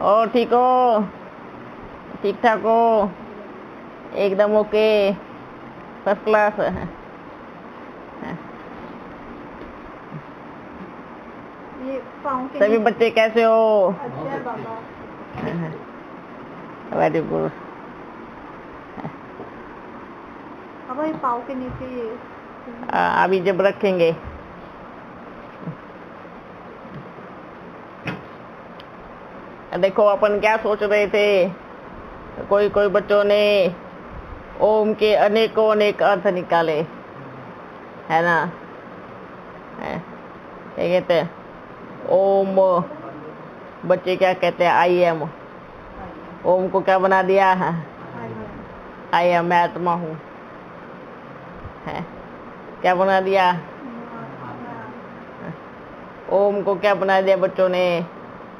और ठीक हो? ठीक ठाक हो? एकदम ओके, फर्स्ट क्लास। सभी बच्चे कैसे हो? अच्छा बाबा। Very good. बाबा ये पाँव के नीचे अभी जब रखेंगे देखो अपन क्या सोच रहे थे, कोई कोई बच्चों ने ओम के अनेकों अनेक अर्थ निकाले, है ना? क्या कहते हैं ओम, बच्चे क्या कहते हैं आई एम। ओम को क्या बना दिया है? आई एम, मैं आत्मा हूँ। क्या बना दिया? ओम को क्या बना दिया बच्चों ने,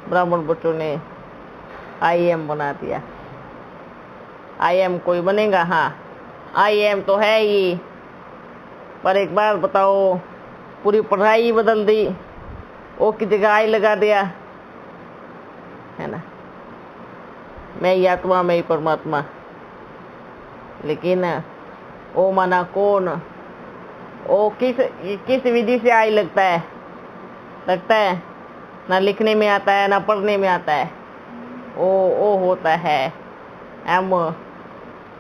ब्राह्मण बच्चों ने? आई एम बना दिया। आई एम कोई बनेगा? हाँ, आई एम तो है ही, पर एक बार बताओ, पूरी पढ़ाई ही बदल दी, ओ की जगह आई लगा दिया, है ना? मैं ही आत्मा, मैं ही परमात्मा। लेकिन ओ माना कौन? ओ किस विधि से आई लगता है? ना लिखने में आता है, ना पढ़ने में आता है। ओ होता है, एम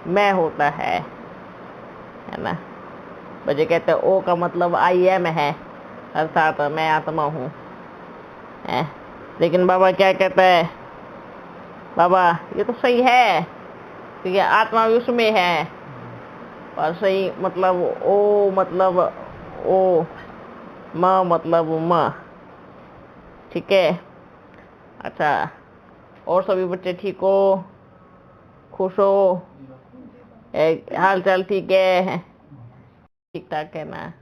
मैं होता है ना? बच्चे कहते हैं ओ का मतलब आई एम है, अर्थात मैं आत्मा हूँ। लेकिन बाबा क्या कहता है? बाबा ये तो सही है, क्योंकि आत्मा भी उसमें है, और सही मतलब ओ मतलब ओ, माँ मतलब माँ। ठीक है, अच्छा। और सभी बच्चे ठीक हो? खुश हो? हाल चाल ठीक है? ठीक ठाक है ना?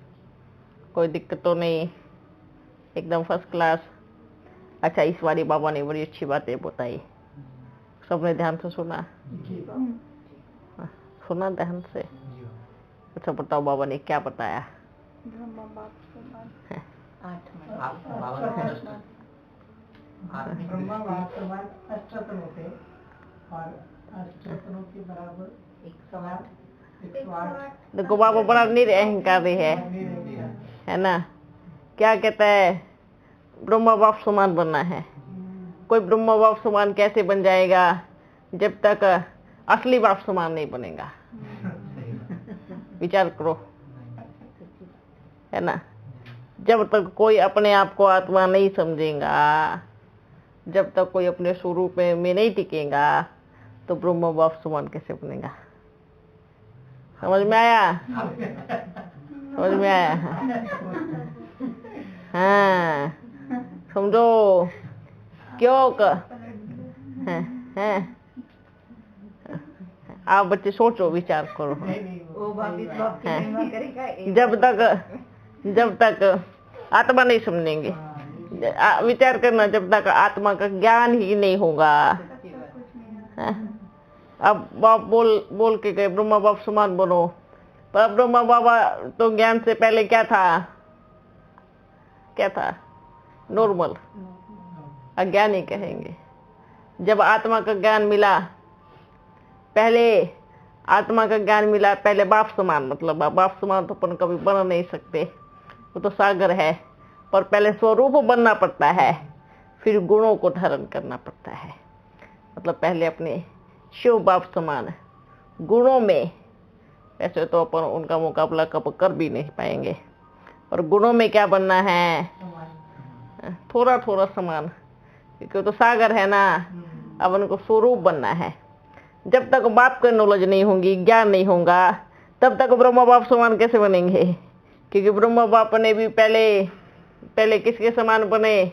कोई दिक्कत तो नहीं? एकदम फर्स्ट क्लास। अच्छा, इस बारी बाबा ने बड़ी अच्छी बातें बताई, सबने ध्यान से सुना? सुना ध्यान से? अच्छा बताओ बाबा ने क्या बताया? ब्रह्मा बाप समान, ब्रह्मा बाप समान अष्टतन होते और अष्टतनों के बराबर 108। देखो बाबा बड़ा निरअहंकारी है ना? क्या कहता है? ब्रह्मा बाप समान बनना है। कोई ब्रह्मा बाप समान कैसे बन जाएगा जब तक असली बाप समान नहीं बनेगा? विचार करो, है ना? जब तक कोई अपने आप को आत्मा नहीं समझेगा, जब तक कोई अपने स्वरूप में नहीं टिकेगा, तो ब्रह्मा बाप समान कैसे बनेगा? समझ में आया? समझ में आया? हाँ, समझो क्यों हैं? आप बच्चे सोचो, विचार करो। जब तक आत्मा नहीं समझेंगे, विचार करना, जब तक आत्मा का ज्ञान ही नहीं होगा। अब बाप बोल के गए ब्रह्मा बाप समान बनो, पर ब्रह्मा बाबा तो ज्ञान से पहले क्या था? क्या था? नॉर्मल, अज्ञानी कहेंगे। जब आत्मा का ज्ञान मिला, पहले आत्मा का ज्ञान मिला, पहले बाप समान, मतलब बाप समान तो अपन कभी बन नहीं सकते, वो तो सागर है। पर पहले स्वरूप बनना पड़ता है, फिर गुणों को धारण करना पड़ता है। मतलब पहले अपने शिव बाप समान गुणों में, ऐसे तो अपन उनका मुकाबला कब कर भी नहीं पाएंगे, और गुणों में क्या बनना है? थोड़ा थोड़ा समान, क्योंकि तो सागर है ना। अब उनको स्वरूप बनना है। जब तक बाप का नॉलेज नहीं होगी, ज्ञान नहीं होगा, तब तक ब्रह्मा बाप समान कैसे बनेंगे? क्योंकि ब्रह्मा बाप ने भी पहले किसके समान बने?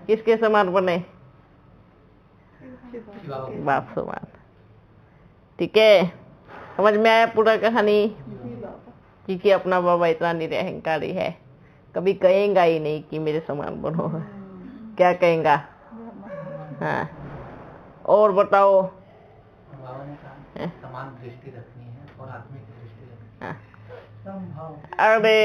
किसके समान बने? बाप समान। ठीक है, समझ में आया पूरा कहानी? क्योंकि अपना बाबा इतना निरअहंकारी है, कभी कहेगा ही नहीं कि मेरे समान बनो। क्या कहेगा? हाँ, और बताओ। समान दृष्टि रखनी है और आत्मिक दृष्टि रखनी है। अरे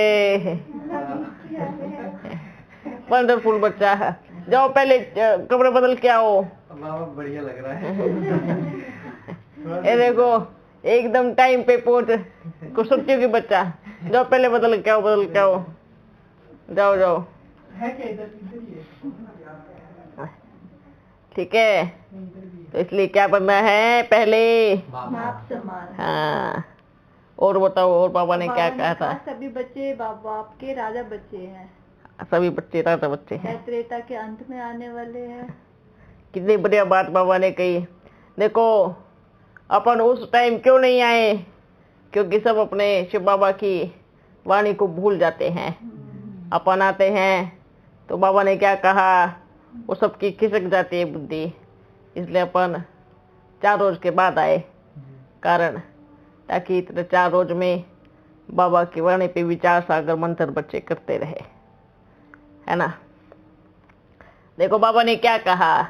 वंडरफुल बच्चा है। जाओ पहले कपड़े बदल के आओ। बाबा बढ़िया लग रहा है। ये देखो एकदम टाइम पे पहुंच कुछ की बच्चा। जाओ पहले बदल के आओ, बदल के आओ, जाओ जाओ। है क्या इधर इधर ही है? ठीक है, तो इसलिए क्या बनना है पहले? बाप समान। हाँ, और बताओ, और बाबा ने क्या कहा था? सभी बच्चे बाप के राजा बच्चे हैं। सभी बच्चे राजा बच्चे हैं, त्रेता के अंत में आने वाले हैं। कितनी बढ़िया बात बाबा ने कही। देखो अपन उस टाइम क्यों नहीं आए? क्योंकि सब अपने शिव बाबा की वाणी को भूल जाते हैं। अपन आते हैं तो बाबा ने क्या कहा वो सबकी खिसक जाती है बुद्धि। इसलिए अपन 4 रोज के बाद आए, कारण ताकि इतने 4 रोज में बाबा की वाणी पे विचार सागर मंत्र बच्चे करते रहे, है ना। देखो बाबा ने क्या कहा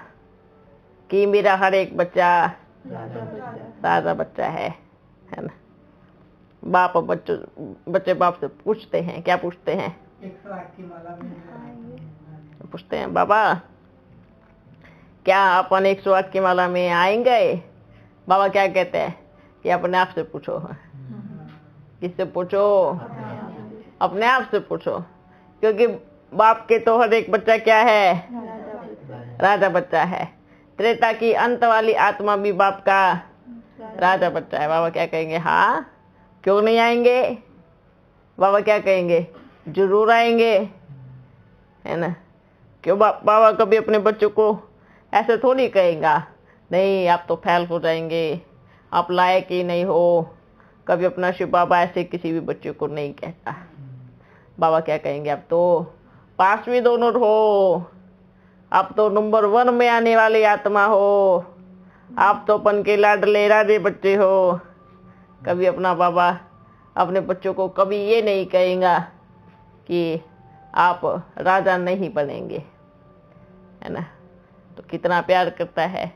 कि मेरा हर एक बच्चा राजा बच्चा है ना। बाप बच्चे बाप से पूछते हैं, क्या पूछते हैं? 108 की माला में पूछते हैं बाबा क्या अपन 108 की माला में आएंगे? बाबा क्या कहते हैं कि अपने आप से पूछो। किससे पूछो? अपने आप से पूछो, क्योंकि बाप के तो हर एक बच्चा क्या है? राजा बच्चा है। त्रेता की अंत वाली आत्मा भी बाप का राजा बच्चा है। बाबा क्या कहेंगे? हाँ, क्यों नहीं आएंगे? बाबा क्या कहेंगे? जरूर आएंगे, है ना। क्यों बाबा कभी अपने बच्चों को ऐसे थोड़ी कहेगा, नहीं आप तो फेल हो जाएंगे, आप लायक ही नहीं हो। कभी अपना शिव बाबा ऐसे किसी भी बच्चे को नहीं कहता। बाबा क्या कहेंगे? आप तो पास भी दोनों हो, आप तो नंबर 1 में आने वाली आत्मा हो, आप तो अपन के लाडले राजे बच्चे हो। कभी अपना बाबा अपने बच्चों को कभी ये नहीं कहेगा कि आप राजा नहीं बनेंगे, है ना। तो कितना प्यार करता है।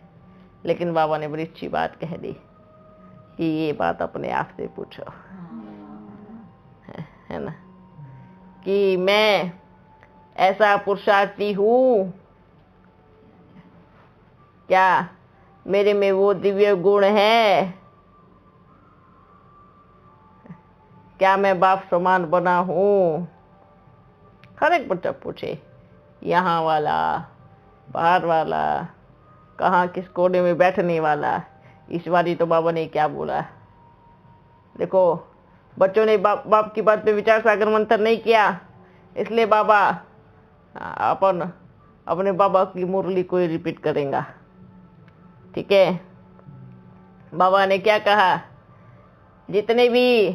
लेकिन बाबा ने बड़ी अच्छी बात कह दी कि ये बात अपने आप से पूछो, है ना, कि मैं ऐसा पुरुषार्थी हूँ क्या? मेरे में वो दिव्य गुण है क्या? मैं बाप समान बना हूँ? हर एक बच्चा पूछे, यहाँ वाला, बाहर वाला, कहाँ किस कोने में बैठने वाला। इस बारी तो बाबा ने क्या बोला? देखो बच्चों ने बाप की बात पे विचार सागर मंथन नहीं किया, इसलिए बाबा अपन अपने बाबा की मुरली को रिपीट करेंगे। ठीक है, बाबा ने क्या कहा? जितने भी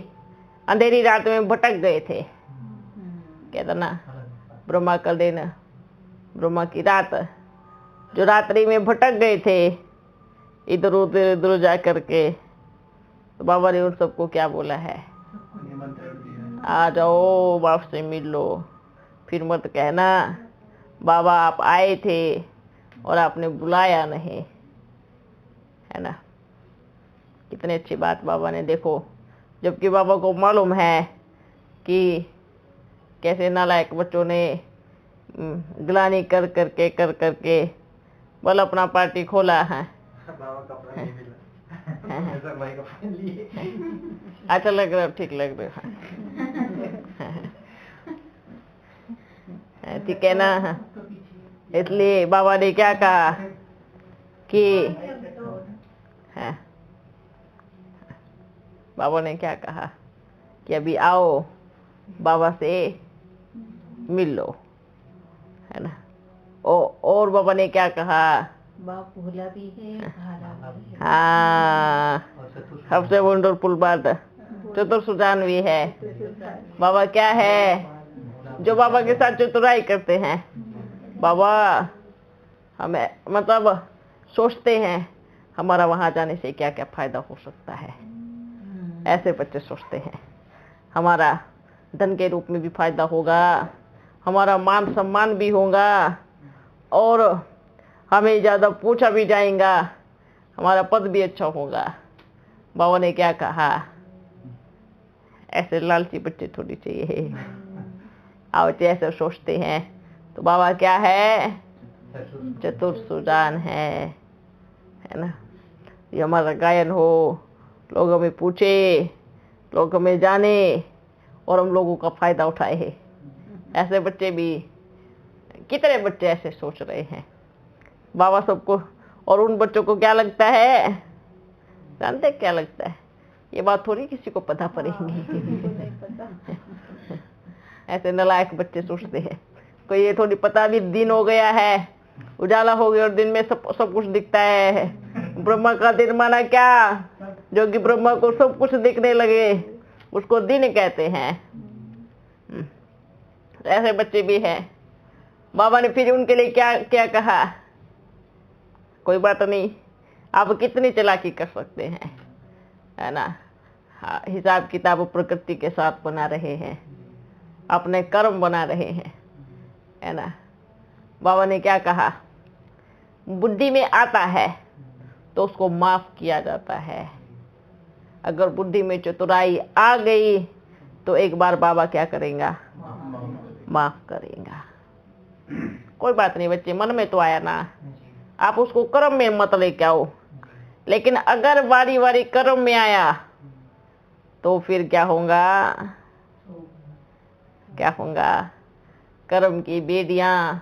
अंधेरी रात में भटक गए थे, कहता ना, ब्रह्मा का दिन, ब्रह्मा की रात, जो रात्रि में भटक गए थे इधर उधर जा करके, तो बाबा ने उन सबको क्या बोला है? आ जाओ बाप से मिल लो। फिर मत कहना बाबा आप आए थे और आपने बुलाया नहीं, है ना। कितनी अच्छी बात बाबा ने। देखो जबकि बाबा को मालूम है कि कैसे नालायक बच्चों ने गिलानी कर करके बल अपना पार्टी खोला है। बाबा कपड़ा नहीं मिला। ऐसा भाई कपड़ा लिए। अच्छा लग रहा है, ठीक लग रहा है, ठीक है ना। इसलिए बाबा ने क्या कहा कि है, बाबा ने क्या कहा कि अभी आओ बाबा से मिल लो, है ना। और बाबा ने क्या कहा? बाप भोला भी है, भाला भी है। हाँ, सबसे वंडरफुल बात चतुर सुजान भी है। बाबा क्या है? जो बाबा के साथ चतुराई करते हैं। बाबा हमें मतलब सोचते हैं हमारा वहां जाने से क्या क्या फायदा हो सकता है। ऐसे बच्चे सोचते हैं हमारा धन के रूप में भी फायदा होगा, हमारा मान सम्मान भी होगा, और हमें ज़्यादा पूछा भी जाएगा, हमारा पद भी अच्छा होगा। बाबा ने क्या कहा? ऐसे लालची बच्चे थोड़ी चाहिए। आवते ऐसे सोचते हैं। तो बाबा क्या है? चतुर सुजान है ना। ये हमारा गायन हो, लोग हमें पूछे, लोग हमें जाने और हम लोगों का फायदा उठाए है। ऐसे बच्चे भी, कितने बच्चे ऐसे सोच रहे हैं बाबा सबको। और उन बच्चों को क्या लगता है, जानते क्या लगता है, ये बात थोड़ी किसी को पता पड़ेगी। ऐसे नालायक बच्चे सोचते हैं, कोई ये थोड़ी पता भी दिन हो गया है, उजाला हो गया और दिन में सब कुछ दिखता है। ब्रह्मा का दिन माना क्या, जो कि ब्रह्मा को सब कुछ दिखने लगे उसको दिन कहते हैं। ऐसे बच्चे भी हैं। बाबा ने फिर उनके लिए क्या क्या कहा, कोई बात नहीं, आप कितनी चालाकी कर सकते हैं, है ना। हाँ, हिसाब किताब प्रकृति के साथ बना रहे हैं, अपने कर्म बना रहे हैं, है ना। बाबा ने क्या कहा, बुद्धि में आता है तो उसको माफ किया जाता है। अगर बुद्धि में चतुराई आ गई तो एक बार बाबा क्या करेगा, माफ करेगा। कोई बात नहीं बच्चे, मन में तो आया ना, आप उसको कर्म में मत लेके आओ। लेकिन अगर बारी बारी कर्म में आया तो फिर क्या होगा, क्या होगा, कर्म की बेड़ियां,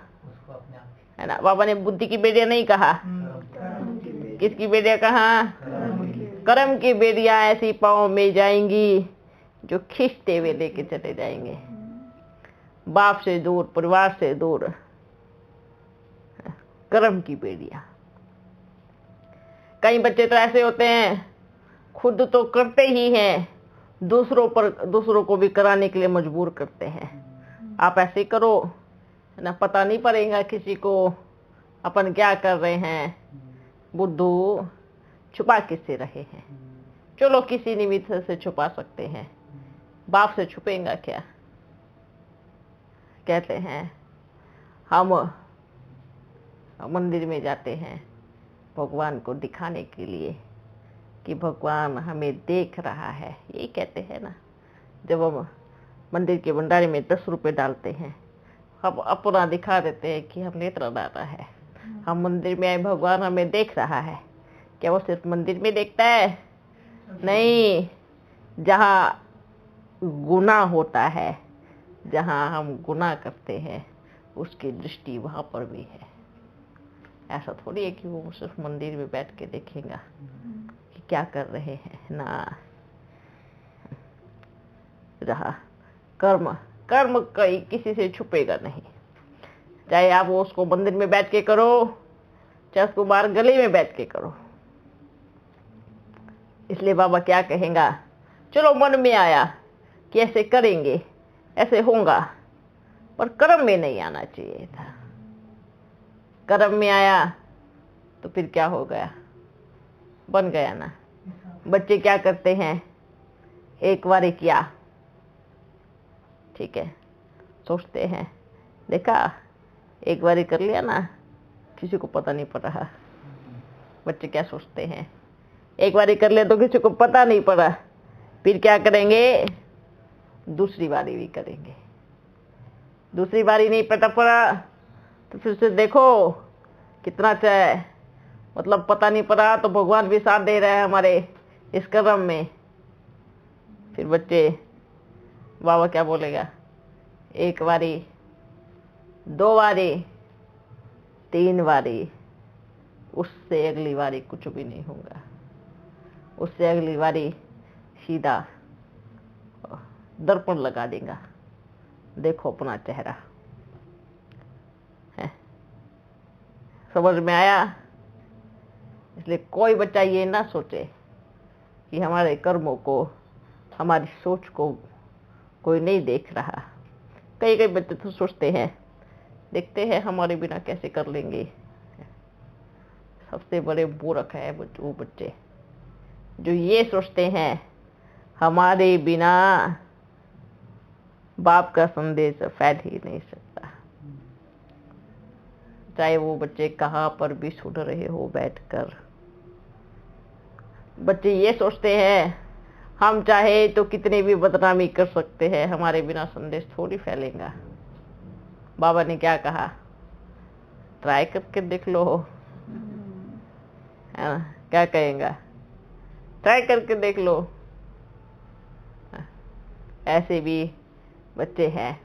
है ना। बाबा ने बुद्धि की बेड़ियां नहीं कहा, किसकी बेड़ियां कहा, कर्म की बेड़ियां ऐसी पाँव में जाएंगी जो खींचते हुए लेके चले जाएंगे, बाप से दूर, परिवार से दूर। कर्म की बेड़ियां। कई बच्चे तो ऐसे होते हैं, खुद तो करते ही हैं, दूसरों को भी कराने के लिए मजबूर करते हैं। आप ऐसे करो ना, पता नहीं पड़ेगा किसी को अपन क्या कर रहे हैं। बुद्धू छुपा किससे रहे हैं, चलो किसी निमित्त से छुपा सकते हैं, बाप से छुपेगा क्या। कहते हैं हम मंदिर में जाते हैं भगवान को दिखाने के लिए कि भगवान हमें देख रहा है, यही कहते हैं ना। जब हम मंदिर के भंडारे में 10 रुपए डालते हैं, हम अपना दिखा देते हैं कि हमने इतना डाला है, हम मंदिर में आए, भगवान हमें देख रहा है। क्या वो सिर्फ मंदिर में देखता है? नहीं, जहाँ गुनाह होता है, जहाँ हम गुनाह करते हैं, उसकी दृष्टि वहाँ पर भी है। ऐसा थोड़ी है कि वो सिर्फ मंदिर में बैठ के देखेगा कि क्या कर रहे हैं ना। रहा कर्म किसी से छुपेगा नहीं, चाहे आप वो उसको मंदिर में बैठ के करो, चाहे उसको बाहर गली में बैठ के करो। इसलिए बाबा क्या कहेगा, चलो मन में आया कि ऐसे करेंगे, ऐसे होगा, पर कर्म में नहीं आना चाहिए था। कर्म में आया तो फिर क्या हो गया, बन गया ना। बच्चे क्या करते हैं, एक बार किया, ठीक है, सोचते हैं, देखा एक बार कर लिया ना, किसी को पता नहीं पड़ रहा। बच्चे क्या सोचते हैं, एक बार कर लिया तो किसी को पता नहीं पड़ा, फिर क्या करेंगे, दूसरी बारी भी करेंगे। दूसरी बारी नहीं पता पड़ा तो फिर से देखो कितना चाहे, मतलब पता नहीं पड़ा तो भगवान भी साथ दे रहे हैं हमारे इस कर्म में। फिर बच्चे, बाबा क्या बोलेगा, एक बारी, 2 बारी, 3 बारी, उससे अगली बारी कुछ भी नहीं होगा। उससे अगली बारी सीधा दर्पण लगा देगा, देखो अपना चेहरा है। समझ में आया? इसलिए कोई बच्चा ये ना सोचे कि हमारे कर्मों को, हमारी सोच को कोई नहीं देख रहा। कई बच्चे तो सोचते हैं, देखते हैं हमारे बिना कैसे कर लेंगे। सबसे बड़े मूर्ख है वो बच्चे जो ये सोचते हैं हमारे बिना बाप का संदेश फैल ही नहीं सकता। चाहे वो बच्चे कहाँ पर भी सुन रहे हो बैठकर। बच्चे ये सोचते हैं हम चाहे तो कितनी भी बदनामी कर सकते हैं, हमारे बिना संदेश थोड़ी फैलेगा। बाबा ने क्या कहा, ट्राई करके देख लो, है ना? क्या कहेगा? ट्राई करके देख लो। ऐसे भी बच्चे हैं,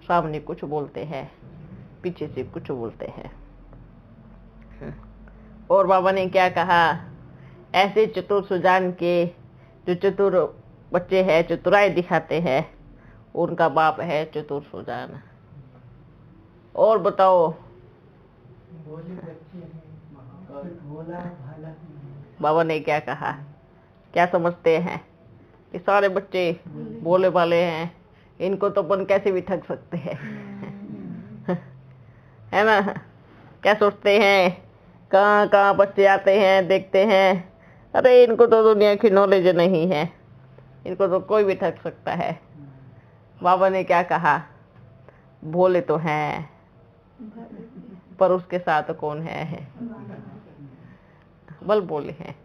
सामने कुछ बोलते हैं, पीछे से कुछ बोलते हैं। और बाबा ने क्या कहा? ऐसे चतुर सुजान के जो चतुर बच्चे हैं, चतुराई दिखाते हैं, उनका बाप है चतुर सुजान। और बताओ, भोले बच्चे हैं और भोला भाला है। बाबा ने क्या कहा? क्या समझते हैं कि सारे बच्चे भोले भाले हैं, इनको तो अपन कैसे भी ठग सकते हैं, है ना? क्या सोचते हैं? कहाँ कहाँ बच्चे आते हैं, देखते हैं, अरे इनको तो दुनिया की नॉलेज नहीं है, इनको तो कोई भी ठग सकता है। बाबा ने क्या कहा? भोले तो हैं, पर उसके साथ कौन है? बल बोले हैं,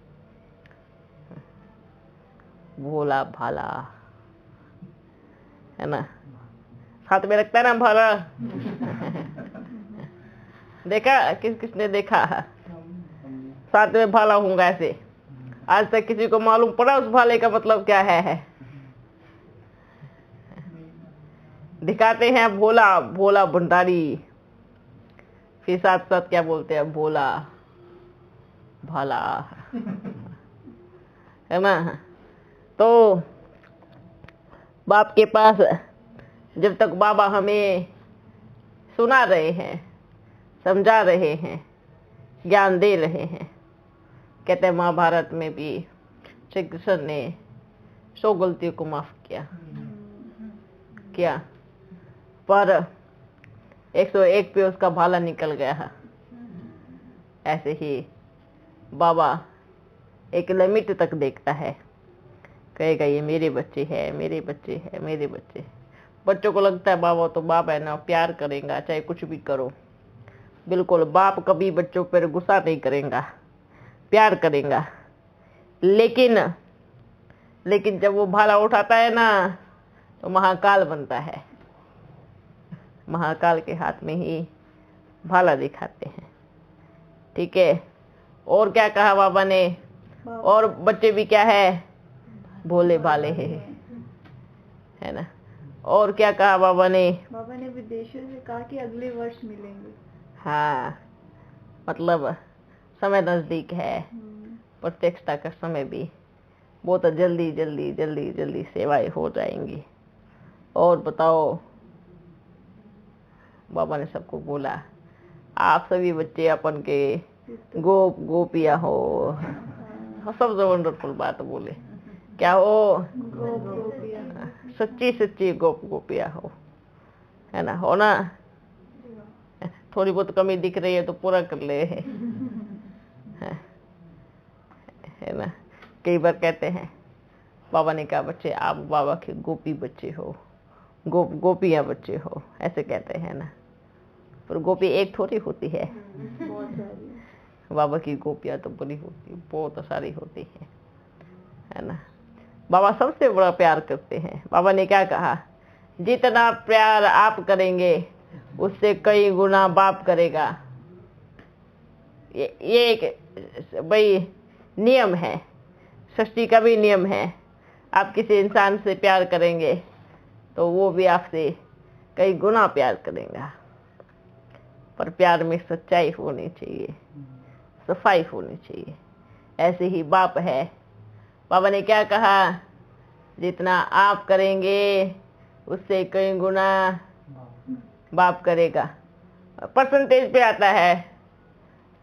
भोला भाला, है ना? हाथ में रखता है ना भाला। देखा? किसने देखा? साथ में भाला होगा ऐसे। आज तक किसी को मालूम पड़ा उस भाले का मतलब क्या है? दिखाते हैं भोला भोला भंडारी, फिर साथ साथ क्या बोलते हैं? भोला भाला, है ना? तो बाप के पास जब तक बाबा हमें सुना रहे हैं, समझा रहे हैं, ज्ञान दे रहे हैं, कहते हैं महाभारत में भी श्री कृष्ण ने 100 गलतियों को माफ किया, पर 101 पे उसका भाला निकल गया। ऐसे ही बाबा एक लिमिट तक देखता है, कहेगा ये मेरे बच्चे हैं, मेरे बच्चे हैं, मेरे बच्चे। बच्चों को लगता है बाबा तो बाप है ना, प्यार करेगा चाहे कुछ भी करो। बिल्कुल, बाप कभी बच्चों पर गुस्सा नहीं करेगा, प्यार करेगा। लेकिन जब वो भाला उठाता है ना, तो महाकाल बनता है। महाकाल के हाथ में ही भाला दिखाते हैं। ठीक है? और क्या कहा बाबा ने? और बच्चे भी क्या है? भोले भाले है ना? और क्या कहा बाबा ने? बाबा ने विदेशों से कहा कि अगले वर्ष मिलेंगे। हाँ, मतलब समय नजदीक है, प्रत्यक्षता का समय भी बहुत जल्दी जल्दी जल्दी जल्दी सेवाएं हो जाएंगी। और बताओ, बाबा ने सबको बोला आप सभी बच्चे अपन के गोप गोपिया हो। सबसे वंडरफुल बात बोले, क्या हो? सच्ची सच्ची गोप गोपिया हो, है ना? हो ना? थोड़ी बहुत कमी दिख रही है तो पूरा कर ले, है ना? कई बार कहते हैं बाबा ने कहा बच्चे आप बाबा के गोपी बच्चे हो, गोपियां बच्चे हो, ऐसे कहते हैं ना। पर गोपी एक थोड़ी होती है, बाबा की गोपियां तो बड़ी होती, बहुत सारी होती है ना? बाबा सबसे बड़ा प्यार करते हैं। बाबा ने क्या कहा? जितना प्यार आप करेंगे उससे कई गुना बाप करेगा। ये एक भाई नियम है, सृष्टि का भी नियम है। आप किसी इंसान से प्यार करेंगे तो वो भी आपसे कई गुना प्यार करेगा। पर प्यार में सच्चाई होनी चाहिए, सफाई होनी चाहिए। ऐसे ही बाप है। बाबा ने क्या कहा? जितना आप करेंगे उससे कई गुना बाप करेगा। परसेंटेज पे आता है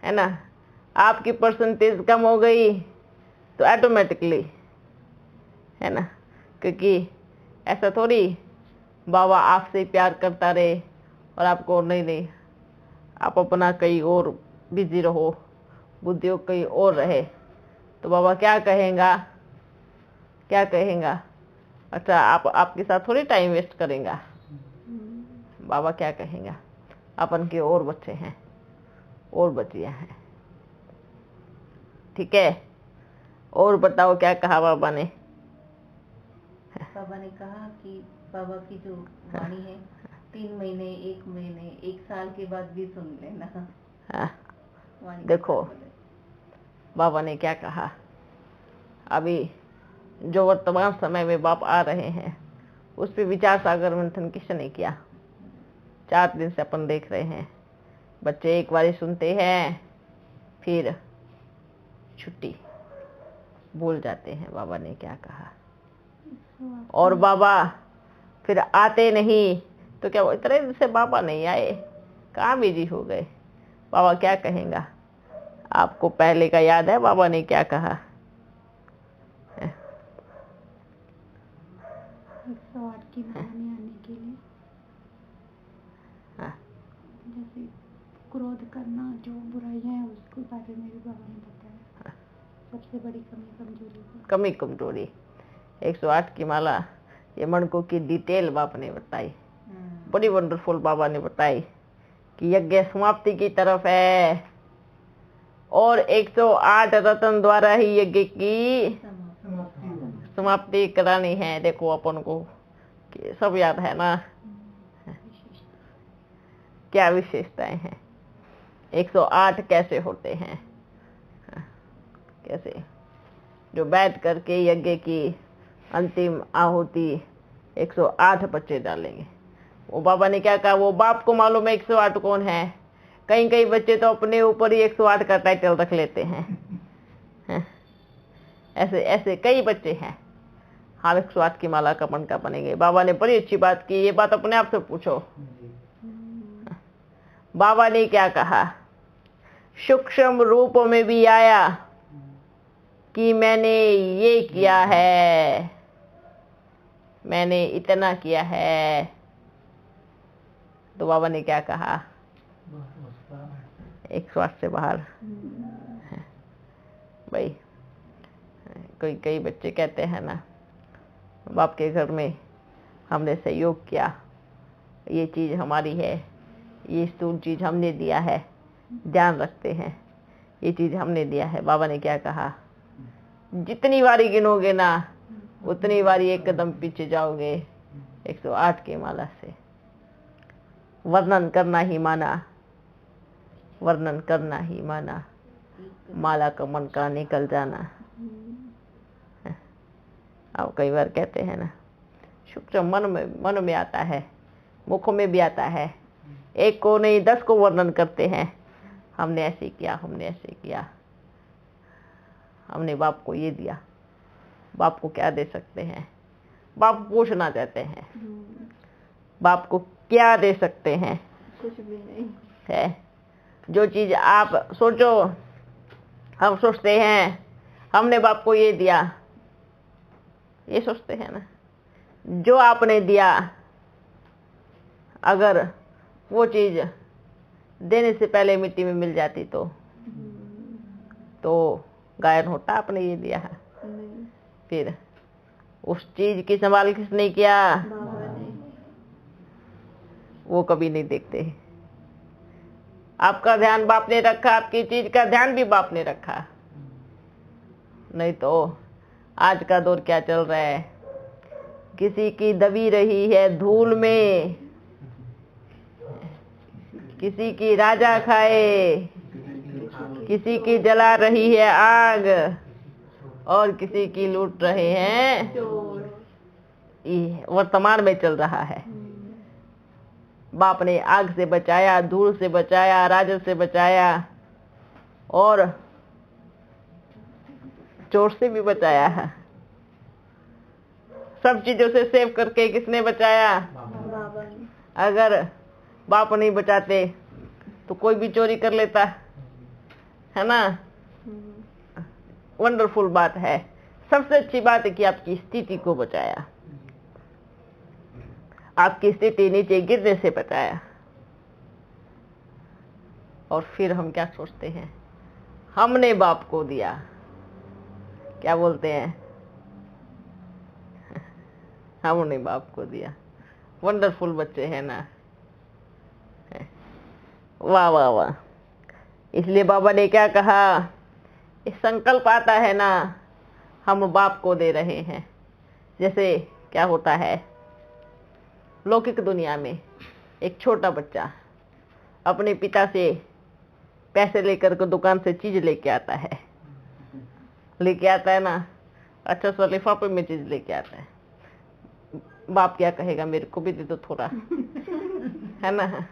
ना? आपकी परसेंटेज कम हो गई तो ऑटोमेटिकली, है ना? क्योंकि ऐसा थोड़ी बाबा आपसे प्यार करता रहे और आपको नहीं, आप अपना कहीं और बिजी रहो, बुद्धि कहीं और रहे, तो बाबा क्या कहेगा? अच्छा आपके साथ थोड़ी टाइम वेस्ट करेगा। बाबा क्या कहेगा? अपन के और बच्चे हैं, और बच्चियां हैं। ठीक है? और बताओ क्या कहा बाबा ने? बाबा ने कहा कि बाबा की जो वाणी है 3 महीने, 1 महीने, 1 साल के बाद भी सुन लेना। हाँ, वाणी देखो बाबा ने क्या कहा। अभी जो वर्तमान समय में बाप आ रहे हैं उस पर विचार सागर मंथन किसने नहीं किया। 4 दिन से अपन देख रहे हैं, बच्चे एक बारी सुनते हैं फिर छुट्टी, भूल जाते हैं बाबा ने क्या कहा। और बाबा फिर आते नहीं तो क्या वो इतने दिन से बाबा नहीं आए, कहाँ बिजी हो गए, बाबा क्या कहेगा। आपको पहले का याद है बाबा ने क्या कहा। 108 की महानी आने के लिए हाँ, जैसे क्रोध करना, जो बुराइयां हैं उसके बारे में भी बाबा ने बताया। सबसे बड़ी कमी कमजोरी 108 की माला, ये मणकों की डिटेल बाप ने बताई, बड़ी वंडरफुल बाबा ने बताई कि यज्ञ समाप्ति की तरफ है और 108 रत्न द्वारा ही यज्ञ की समाप्ति करानी है। देखो अपन को कि सब याद है ना, क्या विशेषताएं हैं, 108 कैसे होते हैं, कैसे जो बैठ करके यज्ञ की अंतिम आहुति 108 बच्चे डालेंगे। वो बाबा ने क्या कहा, वो बाप को मालूम है 108 कौन है। कई बच्चे तो अपने ऊपर ही 108 का टाइटल रख लेते हैं। ऐसे ऐसे कई बच्चे हैं। हम 108 की माला का मन का बनेंगे। बाबा ने बड़ी अच्छी बात की, ये बात अपने आप से पूछो। बाबा ने क्या कहा, सूक्ष्म रूप में भी आया कि मैंने ये किया है, मैंने इतना किया है। तो बाबा ने क्या कहा, 108 से बाहर। भाई कई बच्चे कहते हैं ना, बाप के घर में हमने सहयोग किया, ये चीज़ हमारी है, ये स्थूल चीज़ हमने दिया है, ध्यान रखते हैं ये चीज़ हमने दिया है। बाबा ने क्या कहा, जितनी बारी गिनोगे ना उतनी बारी एक कदम पीछे जाओगे। 108 की माला से वर्णन करना ही माना, वर्णन करना ही माना, माला का मन का निकल जाना। अब कई बार कहते हैं ना, सूक्ष्म मन में आता है, मुखों में भी आता है, एक को नहीं 10 को वर्णन करते हैं। हमने ऐसे किया, हमने ऐसे किया, हमने बाप को ये दिया। बाप को क्या दे सकते हैं, बाप पूछना चाहते हैं, बाप को क्या दे सकते हैं, कुछ भी नहीं है। जो चीज़ आप सोचो, हम सोचते हैं हमने बाप को ये दिया, ये सोचते हैं ना। जो आपने दिया, अगर वो चीज़ देने से पहले मिट्टी में मिल जाती तो गायन होता, आपने ये दिया है। नहीं, फिर उस चीज की संभाल किसने किया, बाबा ने। वो कभी नहीं देखते। आपका ध्यान बाप ने रखा, आपकी चीज का ध्यान भी बाप ने रखा। नहीं तो आज का दौर क्या चल रहा है, किसी की दबी रही है धूल में, किसी की राजा खाए, किसी की जला रही है आग, और किसी की लूट रहे हैं चोर। ये वर्तमान में चल रहा है। बाप ने आग से बचाया, धूल से बचाया, राजस से बचाया, और चोर से भी बचाया है। सब चीजों से सेव करके किसने बचाया, बाबा ने। अगर बाप नहीं बचाते तो कोई भी चोरी कर लेता, है ना। वंडरफुल बात है। सबसे अच्छी बात है कि आपकी स्थिति को बचाया, आपकी स्थिति नीचे गिरने से बचाया। और फिर हम क्या सोचते हैं, हमने बाप को दिया, क्या बोलते हैं, हमने बाप को दिया। वंडरफुल बच्चे हैं ना, वाह वाह वाह। इसलिए बाबा ने क्या कहा, इस संकल्प आता है ना, हम बाप को दे रहे हैं। जैसे क्या होता है लौकिक दुनिया में, एक छोटा बच्चा अपने पिता से पैसे लेकर के दुकान से चीज लेके आता है ना, अच्छा सा लिफाफे में चीज लेके आता है। बाप क्या कहेगा, मेरे को भी दे दो थोड़ा, है ना।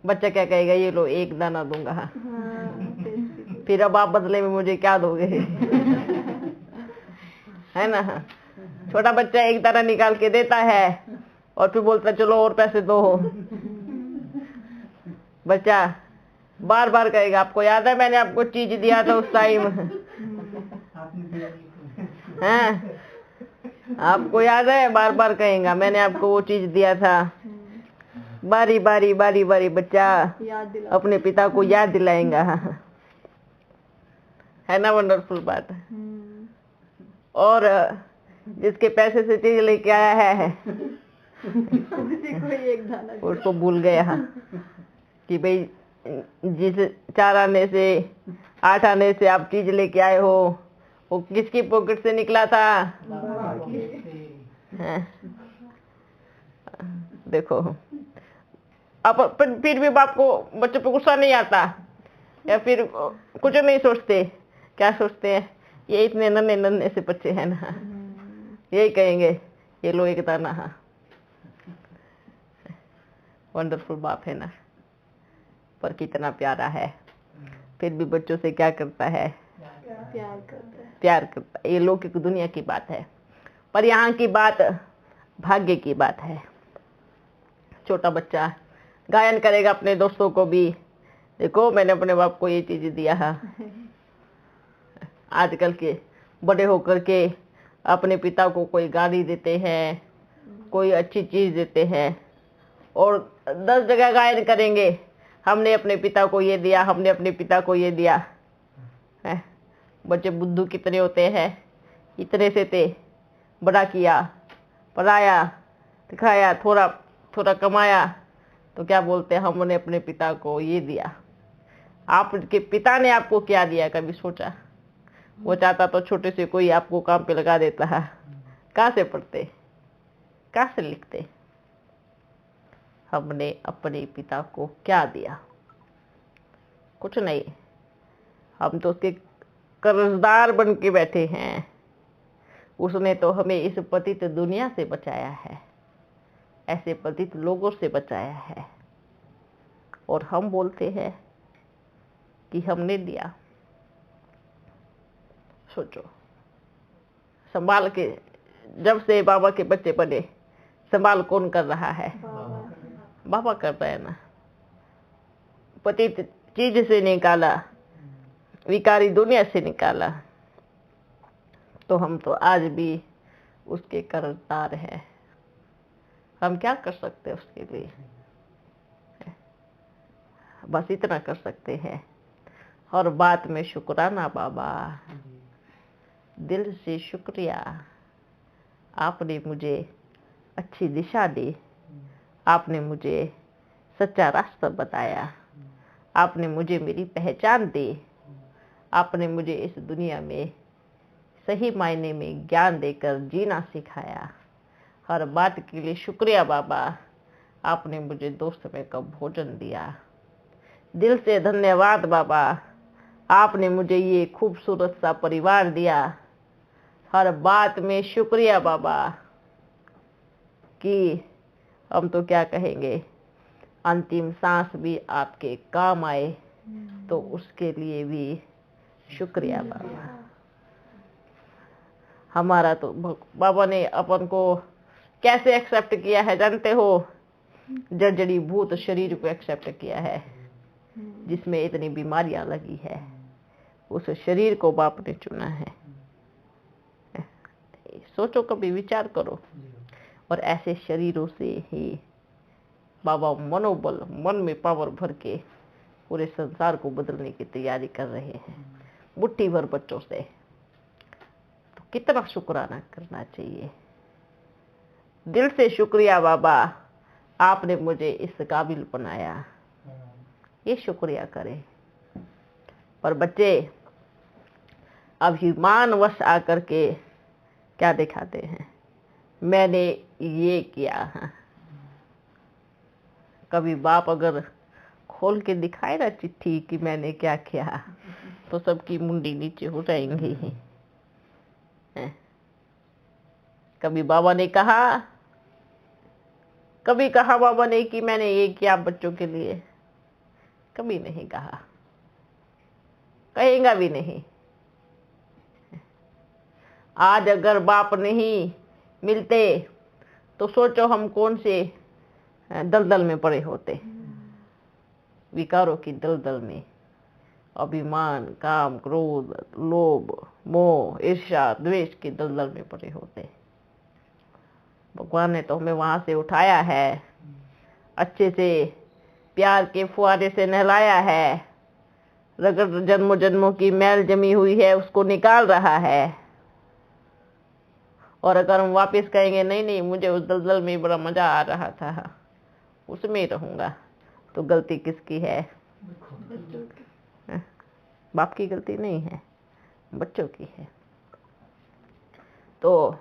बच्चा क्या कहेगा, ये लो एक दाना दूंगा। फिर अब आप बदले में मुझे क्या दोगे, है ना। छोटा बच्चा एक दाना निकाल के देता है और फिर बोलता चलो और पैसे दो। बच्चा बार बार कहेगा, आपको याद है मैंने आपको चीज दिया था उस टाइम, हैं? आपको याद है, बार बार कहेगा मैंने आपको वो चीज दिया था। बारी बारी बारी बारी बच्चा अपने पिता को याद दिलाएगा, है ना। वंडरफुल बात। और जिसके पैसे से चीज लेके आया है उसको भूल गया कि भाई जिस 4 आने से 8 आने से आप चीज लेके आए हो वो किसकी पॉकेट से निकला था। देखो अब फिर भी बाप को बच्चों पे गुस्सा नहीं आता या फिर कुछ नहीं सोचते। क्या सोचते हैं, ये इतने नन्हे नन्हे से बच्चे हैं ना, यही कहेंगे ये लो एक दाना। वंडरफुल बाप है ना, पर कितना प्यारा है। फिर भी बच्चों से क्या करता है, प्यार करता है। ये लौकिक दुनिया की बात है, पर यहाँ की बात भाग्य की बात है। छोटा बच्चा गायन करेगा अपने दोस्तों को भी, देखो मैंने अपने बाप को ये चीज दिया है। आजकल के बड़े होकर के अपने पिता को कोई गाड़ी देते हैं, कोई अच्छी चीज देते हैं और 10 जगह गायन करेंगे, हमने अपने पिता को ये दिया, हमने अपने पिता को ये दिया है। बच्चे बुद्धू कितने होते हैं, इतने से थे, बड़ा किया, पढ़ाया, दिखाया, थोड़ा थोड़ा कमाया, तो क्या बोलते हैं हमने अपने पिता को ये दिया। आपके पिता ने आपको क्या दिया, कभी सोचा? वो चाहता तो छोटे से कोई आपको काम पे लगा देता है। कहाँ से पढ़ते, कहाँ से लिखते? हमने अपने पिता को क्या दिया? कुछ नहीं। हम तो उसके कर्जदार बन के बैठे हैं। उसने तो हमें इस पतित दुनिया से बचाया है, ऐसे पतित लोगों से बचाया है, और हम बोलते हैं कि हमने दिया। सोचो, संभाल के जब से बाबा के बच्चे बने, संभाल कौन कर रहा है? बाबा कर रहा है ना। पतित चीज से निकाला, विकारी दुनिया से निकाला, तो हम तो आज भी उसके कर्जदार हैं। हम क्या कर सकते हैं उसके लिए? बस इतना कर सकते हैं, हर बात में शुक्राना बाबा, दिल से शुक्रिया, आपने मुझे अच्छी दिशा दी, आपने मुझे सच्चा रास्ता बताया, आपने मुझे मेरी पहचान दी, आपने मुझे इस दुनिया में सही मायने में ज्ञान देकर जीना सिखाया। हर बात के लिए शुक्रिया बाबा, आपने मुझे 2 समय का भोजन दिया। दिल से धन्यवाद बाबा, आपने मुझे ये खूबसूरत सा परिवार दिया। हर बात में शुक्रिया बाबा, कि हम तो क्या कहेंगे, अंतिम सांस भी आपके काम आए, तो उसके लिए भी शुक्रिया बाबा। हमारा तो बाबा ने अपन को कैसे एक्सेप्ट किया है जानते हो? जड़ी भूत शरीर को एक्सेप्ट किया है, जिसमें इतनी बीमारियां लगी है। उस शरीर को बाप ने चुना है। सोचो, कभी विचार करो। और ऐसे शरीरों से ही बाबा मनोबल, मन में पावर भर के पूरे संसार को बदलने की तैयारी कर रहे हैं, मुट्ठी भर बच्चों से। तो कितना शुक्राना करना चाहिए। दिल से शुक्रिया बाबा, आपने मुझे इस काबिल बनाया, ये शुक्रिया करें। पर बच्चे अभिमानवश आकर के क्या दिखाते हैं, मैंने ये किया है। कभी बाप अगर खोल के दिखाए ना चिट्ठी कि मैंने क्या किया, तो सबकी मुंडी नीचे हो जाएंगी। कभी बाबा ने कहा, कभी कहा बाबा ने कि मैंने ये किया बच्चों के लिए? कभी नहीं कहा, कहेगा भी नहीं। आज अगर बाप नहीं मिलते तो सोचो हम कौन से दलदल में पड़े होते। विकारों की दलदल में, अभिमान, काम, क्रोध, लोभ, मोह, ईर्ष्या, द्वेष के दलदल में पड़े होते। भगवान ने तो हमें वहां से उठाया है, अच्छे से प्यार के फुहारे से नहलाया है, रगड़ जन्मों जन्मों की मैल जमी हुई है उसको निकाल रहा है। और अगर हम वापस कहेंगे नहीं नहीं मुझे उस दलदल में बड़ा मजा आ रहा था, उसमें ही रहूंगा, तो गलती किसकी है? बाप की गलती नहीं है, बच्चों की है। तो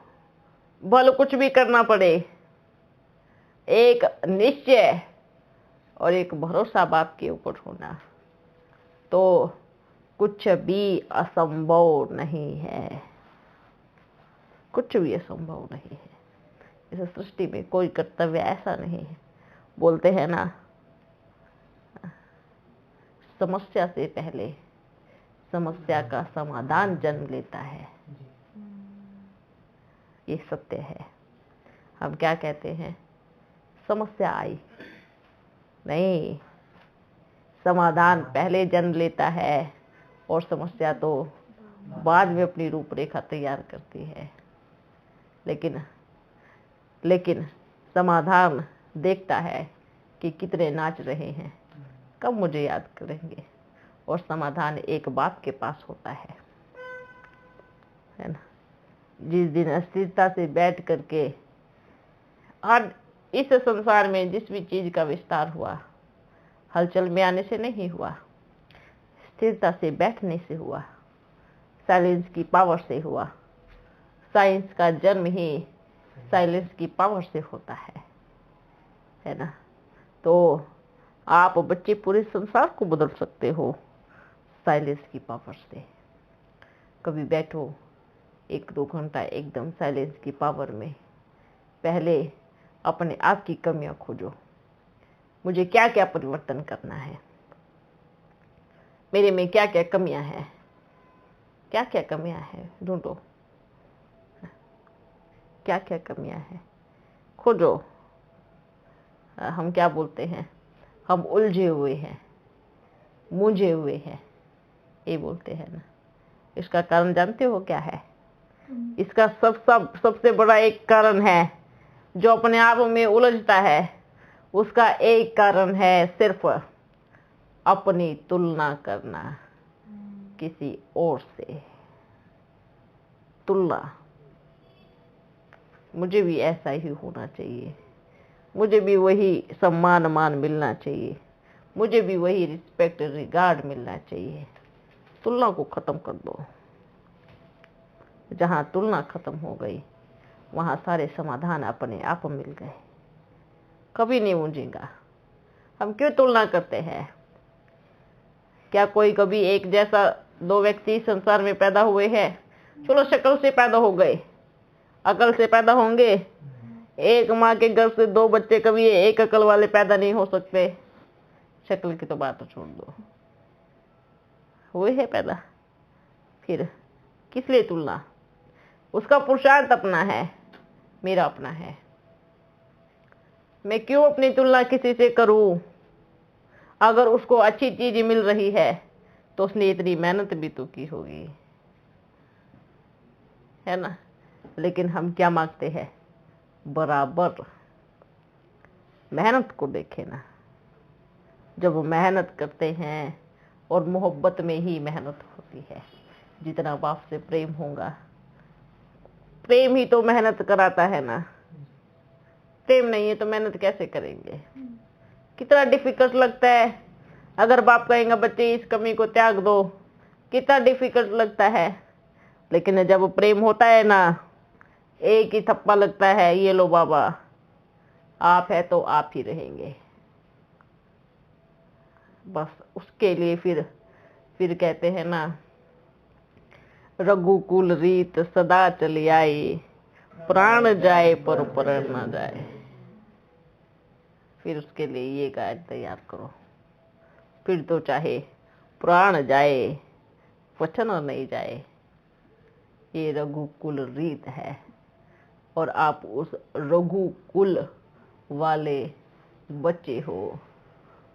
भले कुछ भी करना पड़े, एक निश्चय और एक भरोसा बाप के ऊपर होना, तो कुछ भी असंभव नहीं है। कुछ भी असंभव नहीं है। इस सृष्टि में कोई कर्तव्य ऐसा नहीं है। बोलते हैं ना, समस्या से पहले समस्या का समाधान जन्म लेता है। ये सत्य है। हम क्या कहते हैं? समस्या आई नहीं, समाधान पहले जन्म लेता है और समस्या तो बाद में अपनी रूपरेखा तैयार करती है। लेकिन समाधान देखता है कि कितने नाच रहे हैं, कब मुझे याद करेंगे, और समाधान एक बाप के पास होता है ना। जिस दिन अस्थिरता से बैठ करके, और इस संसार में जिस भी चीज का विस्तार हुआ, हलचल में आने से नहीं हुआ, स्थिरता से बैठने से हुआ, साइलेंस की पावर से हुआ। साइंस का जन्म ही साइलेंस की पावर से होता है ना। तो आप बच्चे पूरे संसार को बदल सकते हो साइलेंस की पावर से। कभी बैठो 1-2 घंटा एकदम साइलेंस की पावर में, पहले अपने आप की कमियां खोजो। मुझे क्या क्या परिवर्तन करना है, मेरे में क्या क्या कमियां हैं, क्या क्या कमियां हैं, ढूंढो क्या क्या कमियां हैं, खोजो। हम क्या बोलते हैं? हम उलझे हुए हैं, मूंझे हुए हैं, ये बोलते हैं ना। इसका कारण जानते हो क्या है? इसका सबसे बड़ा एक कारण है, जो अपने आप में उलझता है, उसका एक कारण है सिर्फ अपनी तुलना करना किसी और से। तुलना, मुझे भी ऐसा ही होना चाहिए, मुझे भी वही सम्मान मान मिलना चाहिए, मुझे भी वही रिस्पेक्ट रिगार्ड मिलना चाहिए। तुलना को खत्म कर दो। जहाँ तुलना खत्म हो गई, वहाँ सारे समाधान अपने आप मिल गए। कभी नहीं मूंझेगा। हम क्यों तुलना करते हैं? क्या कोई कभी एक जैसा 2 व्यक्ति संसार में पैदा हुए हैं? चलो शक्ल से पैदा हो गए, अकल से पैदा होंगे? एक माँ के घर से 2 बच्चे कभी एक अकल वाले पैदा नहीं हो सकते। शक्ल की तो बात छोड़ दो, हुए है पैदा। फिर किस लिए तुलना? उसका पुरुषार्थ अपना है, मेरा अपना है। मैं क्यों अपनी तुलना किसी से करूं? अगर उसको अच्छी चीज मिल रही है तो उसने इतनी मेहनत भी तो की होगी, है ना। लेकिन हम क्या मांगते हैं? बराबर मेहनत को देखे ना। जब वो मेहनत करते हैं, और मोहब्बत में ही मेहनत होती है। जितना बाप से प्रेम होगा, प्रेम ही तो मेहनत कराता है ना। प्रेम नहीं है तो मेहनत कैसे करेंगे? कितना डिफिकल्ट लगता है। अगर बाप कहेगा बच्चे इस कमी को त्याग दो, कितना डिफिकल्ट लगता है। लेकिन जब प्रेम होता है ना, एक ही थप्पा लगता है, ये लो बाबा, आप है तो आप ही रहेंगे। बस उसके लिए फिर कहते हैं ना, रघुकुल रीत सदा चली आई, प्राण जाए पर प्राण न जाए। फिर उसके लिए ये गाइड तैयार करो, फिर तो चाहे प्राण जाए वचन और नहीं जाए। ये रघुकुल रीत है और आप उस रघुकुल वाले बच्चे हो,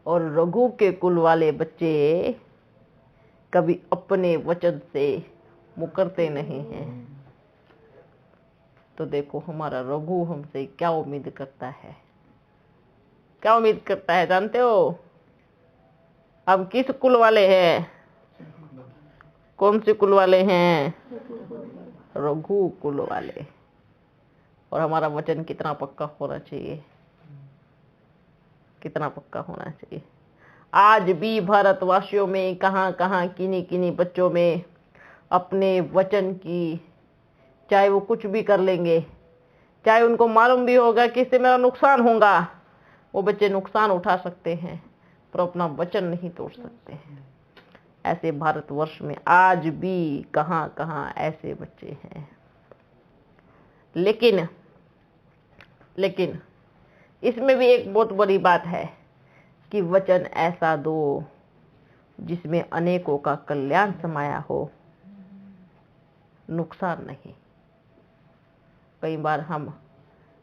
और रघु के कुल वाले बच्चे कभी अपने वचन से मुकरते नहीं हैं। तो देखो हमारा रघु हमसे क्या उम्मीद करता है, क्या उम्मीद करता है जानते हो? अब किस कुल वाले हैं? कौन से कुल वाले हैं? रघु कुल वाले। और हमारा वचन कितना पक्का होना चाहिए, कितना पक्का होना चाहिए। आज भी भारतवासियों में कहां कहां किन्हीं किन्हीं बच्चों में अपने वचन की, चाहे वो कुछ भी कर लेंगे, चाहे उनको मालूम भी होगा कि इससे मेरा नुकसान होगा, वो बच्चे नुकसान उठा सकते हैं पर अपना वचन नहीं तोड़ सकते हैं। ऐसे भारतवर्ष में आज भी कहां कहां ऐसे बच्चे हैं। लेकिन इसमें भी एक बहुत बड़ी बात है कि वचन ऐसा दो जिसमें अनेकों का कल्याण समाया हो, नुकसान नहीं। कई बार हम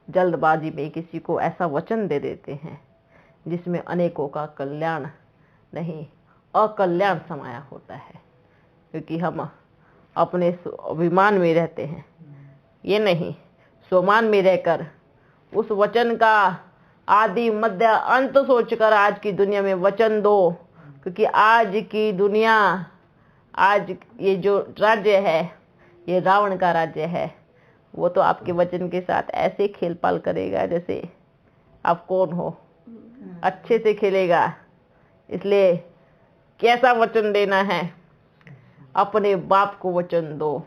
जल्दबाजी में किसी को ऐसा वचन दे देते हैं जिसमें अनेकों का कल्याण नहीं, अकल्याण समाया होता है, क्योंकि हम अपने अभिमान में रहते हैं। ये नहीं, स्वमान में रहकर उस वचन का आदि मध्य अंत सोचकर आज की दुनिया में वचन दो, क्योंकि आज की दुनिया, आज ये जो राज्य है, ये रावण का राज्य है। वो तो आपके वचन के साथ ऐसे खेल पाल करेगा जैसे आप कौन हो, अच्छे से खेलेगा। इसलिए कैसा वचन देना है? अपने बाप को वचन दो,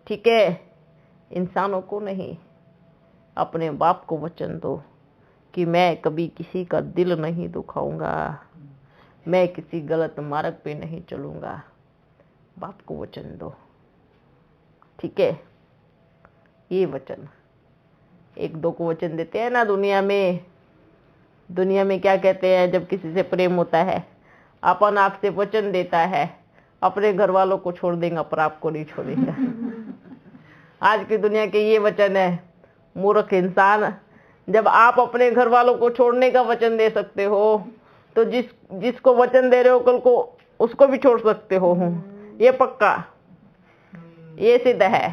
ठीक है? इंसानों को नहीं, अपने बाप को वचन दो कि मैं कभी किसी का दिल नहीं दुखाऊंगा, मैं किसी गलत मार्ग पे नहीं चलूंगा। बाप को वचन दो, ठीक है? ये वचन, एक दो को वचन देते हैं ना दुनिया में क्या कहते हैं? जब किसी से प्रेम होता है, अपन आपसे वचन देता है, अपने घर वालों को छोड़ देगा पर आपको नहीं छोड़ेगा। आज की दुनिया के ये वचन है। मूर्ख इंसान, जब आप अपने घर वालों को छोड़ने का वचन दे सकते हो तो जिसको वचन दे रहे हो कल को उसको भी छोड़ सकते हो। ये पक्का, ये सिद्ध है।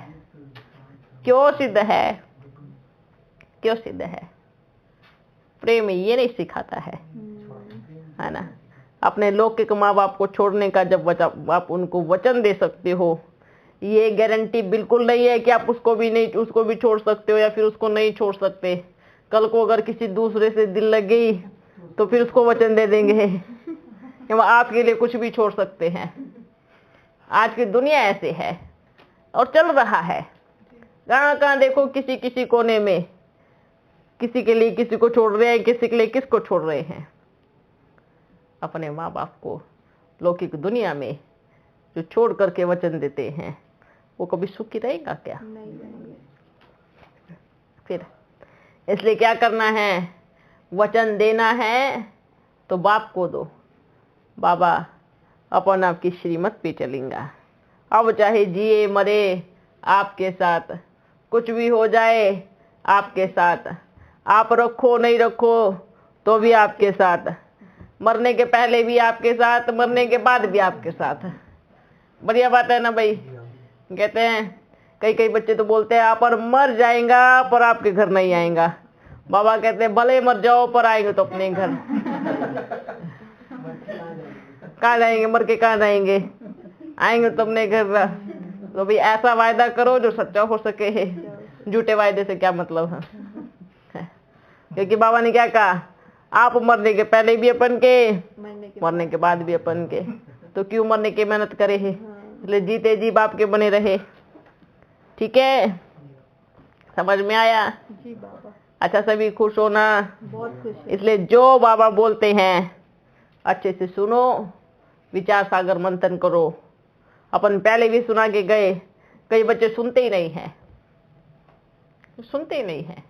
क्यों सिद्ध है? क्यों सिद्ध है? प्रेम ये नहीं सिखाता है ना? अपने लौकिक माँ बाप को छोड़ने का जब आप उनको वचन दे सकते हो, ये गारंटी बिल्कुल नहीं है कि आप उसको भी छोड़ सकते हो या फिर उसको नहीं छोड़ सकते। कल को अगर किसी दूसरे से दिल लग गई तो फिर उसको वचन दे देंगे कि वो आपके लिए कुछ भी छोड़ सकते हैं। आज की दुनिया ऐसे है और चल रहा है। कहाँ देखो, किसी कोने में किसी के लिए किसी को छोड़ रहे हैं, किसी के लिए किसको छोड़ रहे हैं। अपने माँ बाप को लौकिक दुनिया में जो छोड़ करके वचन देते हैं वो कभी सुखी रहेगा क्या? नहीं रहेंगे। फिर इसलिए क्या करना है? वचन देना है तो बाप को दो। बाबा अपन आपकी श्रीमत पे चलेंगे, अब चाहे जिए मरे आपके साथ, कुछ भी हो जाए आपके साथ, आप रखो नहीं रखो तो भी आपके साथ, मरने के पहले भी आपके साथ, मरने के बाद भी आपके साथ। बढ़िया बात है ना भाई? कहते हैं कई बच्चे तो बोलते हैं आप मर जाएगा पर आपके घर नहीं आएगा। बाबा कहते हैं भले मर जाओ पर आएंगे तो अपने घर। कहाँ जाएंगे? मर के कहाँ जाएंगे? आएंगे तो अपने घर। तो भाई ऐसा वायदा करो जो सच्चा हो सके है। झूठे वायदे से क्या मतलब है? क्योंकि बाबा ने क्या कहा? आप मरने के पहले भी अपन के, मरने के बाद भी अपन के, तो क्यों मरने की मेहनत करे है? इसलिए जीते जी बाप के बने रहे। ठीक है, समझ में आया? जी बाबा। अच्छा, सभी खुश हो ना? बहुत खुश है। इसलिए जो बाबा बोलते हैं अच्छे से सुनो, विचार सागर मंथन करो। अपन पहले भी सुना के गए, कई बच्चे सुनते ही नहीं हैं, सुनते ही नहीं हैं।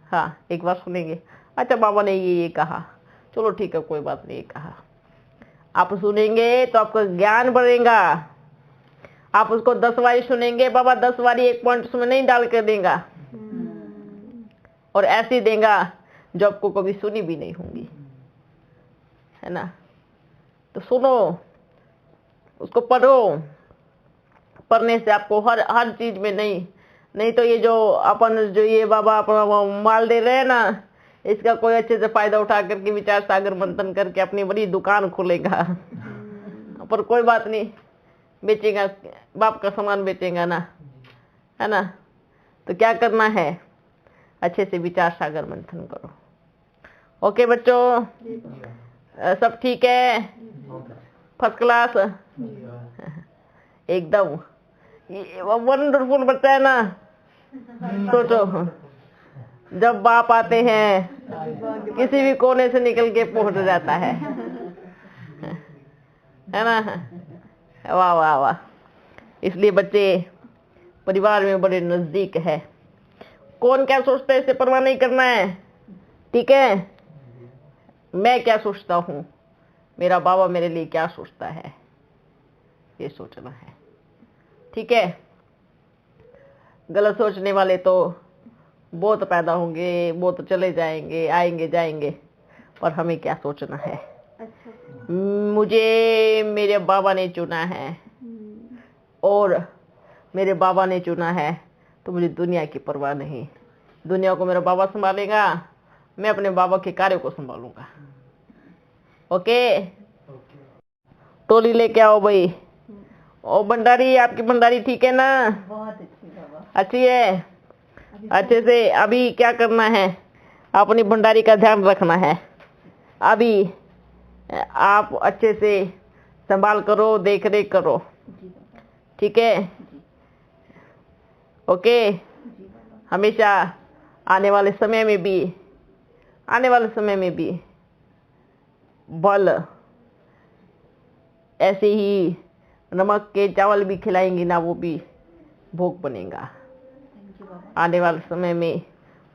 हाँ, एक बार सुनेंगे, अच्छा बाबा ने ये कहा, चलो ठीक है कोई बात नहीं, ये कहा। आप सुनेंगे तो आपका ज्ञान बढ़ेगा। आप उसको 10 बारी सुनेंगे, बाबा 10 बारी एक पॉइंट उसमें नहीं डाल कर देगा, और ऐसी देगा जो आपको कभी सुनी भी नहीं होंगी, है ना। तो सुनो, उसको पढ़ो। पढ़ने से आपको हर चीज में नहीं तो ये जो अपन जो ये बाबा अपना माल दे रहे हैं ना, इसका कोई अच्छे से फायदा उठा करके विचार सागर मंथन करके अपनी बड़ी दुकान खोलेगा। पर कोई बात नहीं, बेचेगा, बाप का सामान बेचेगा ना, है ना। तो क्या करना है, अच्छे से विचार सागर मंथन करो। ओके बच्चों, सब ठीक है, फर्स्ट क्लास, एकदम वंडरफुल बच्चा है ना। सोचो, जब बाप आते हैं किसी भी कोने से निकल के पहुंच जाता है ना। वाह वाह वाह। इसलिए बच्चे परिवार में बड़े नजदीक है। कौन क्या सोचता है इसे परवाह नहीं करना है, ठीक है। मैं क्या सोचता हूँ, मेरा बाबा मेरे लिए क्या सोचता है, ये सोचना है, ठीक है। गलत सोचने वाले तो बहुत पैदा होंगे, बहुत चले जाएंगे, आएंगे जाएंगे, पर हमें क्या सोचना है। मुझे मेरे बाबा ने चुना है, और मेरे बाबा ने चुना है, तो मुझे दुनिया की परवाह नहीं। दुनिया को मेरा बाबा संभालेगा, मैं अपने बाबा के कार्य को संभालूंगा। ओके, टोली लेके आओ भाई। ओ भंडारी, आपकी भंडारी ठीक है ना? बहुत अच्छी बाबा। अच्छी है, अच्छे से। अभी क्या करना है, अपनी भंडारी का ध्यान रखना है। अभी आप अच्छे से संभाल करो, देख रेख करो, ठीक है। ओके, हमेशा आने वाले समय में भी बल ऐसे ही नमक के चावल भी खिलाएंगी ना, वो भी भोग बनेगा। आने वाले समय में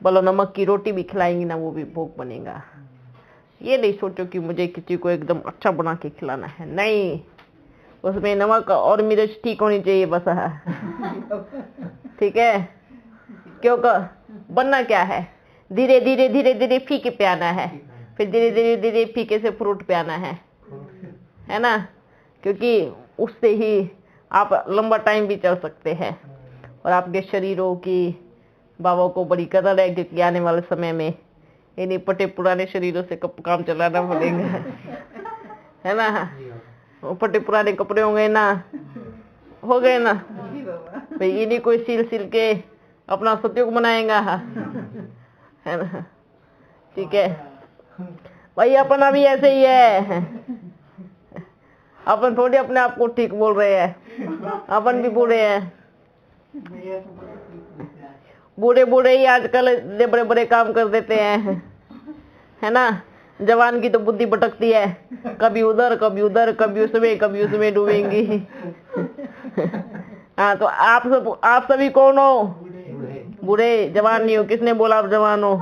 बोलो नमक की रोटी भी खिलाएंगी ना, वो भी भोग बनेगा। ये नहीं सोचो कि मुझे किसी को एकदम अच्छा बना के खिलाना है, नहीं, उसमें नमक और मिर्च ठीक होनी चाहिए बस, ठीक है। क्योंकि बनना क्या है, धीरे धीरे फीके पे आना है, फिर धीरे फीके से फ्रूट पे आना है ना। क्योंकि उससे ही आप लंबा टाइम भी चल सकते हैं, और आपके शरीरों की बाबा को बड़ी कदर है। क्योंकि आने वाले समय में इन्हीं पटे पुराने शरीरों से काम चलाना पड़ेगा, है ना। वो पटे पुराने कपड़े होंगे ना, हो गए ना भाई, इन्हीं को सिल के अपना सतयुग बनाएगा, है ना, ठीक है भाई। अपन अभी ऐसे ही है, अपन थोड़ी अपने आप को ठीक बोल रहे हैं, अपन भी बूढ़े हैं। बूढ़े ही आजकल बड़े बड़े काम कर देते हैं, है ना। जवान की तो बुद्धि भटकती है, कभी उधर कभी उसमें डूबेंगी। हाँ, तो आप सभी कौन हो? बूढ़े, जवान नहीं हो। किसने बोला आप जवान हो?